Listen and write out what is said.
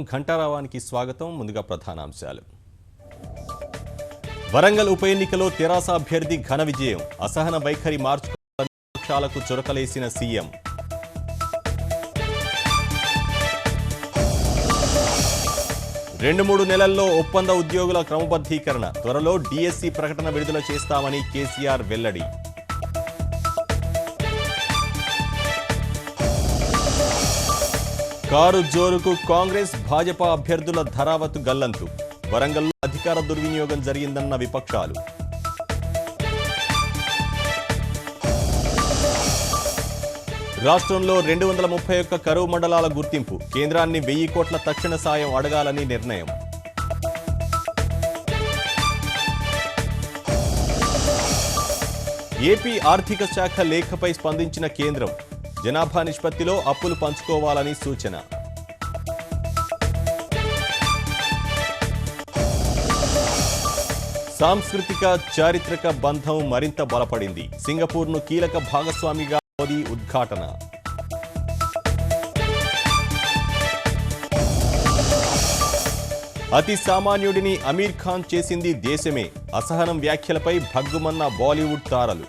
ఘంటారావానికి స్వాగతం. ముందుగా ప్రధానాంశాలు. వరంగల్ ఉప ఎన్నికలో తెరాస అభ్యర్థి ఘన విజయం. అసహన వైఖరి మార్చుకోవాలని పక్షాలకు చురకలేసిన సీఎం. రెండు మూడు నెలల్లో ఒప్పంద ఉద్యోగుల క్రమబద్ధీకరణ. త్వరలో డిఎస్సి ప్రకటన విడుదల చేస్తామని కేసీఆర్ వెల్లడి. కారు జోరుకు కాంగ్రెస్ భాజపా అభ్యర్థుల ధరావతు గల్లంతు. వరంగల్లో అధికార దుర్వినియోగం జరిగిందన్న విపక్షాలు. రాష్ట్రంలో 231 కరువు మండలాల గుర్తింపు. కేంద్రాన్ని 1000 కోట్ల తక్షణ సాయం అడగాలని నిర్ణయం. ఏపీ ఆర్థిక శాఖ లేఖపై స్పందించిన కేంద్రం. జనాభా నిష్పత్తిలో అప్పులు పంచుకోవాలని సూచన. సాంస్కృతిక చారిత్రక బంధం మరింత బలపడింది. సింగపూర్ను కీలక భాగస్వామిగా మోదీ ఉద్ఘాటన. అతి సామాన్యుడిని అమీర్ ఖాన్ చేసింది దేశమే. అసహనం వ్యాఖ్యలపై భగ్గుమన్న బాలీవుడ్ తారలు.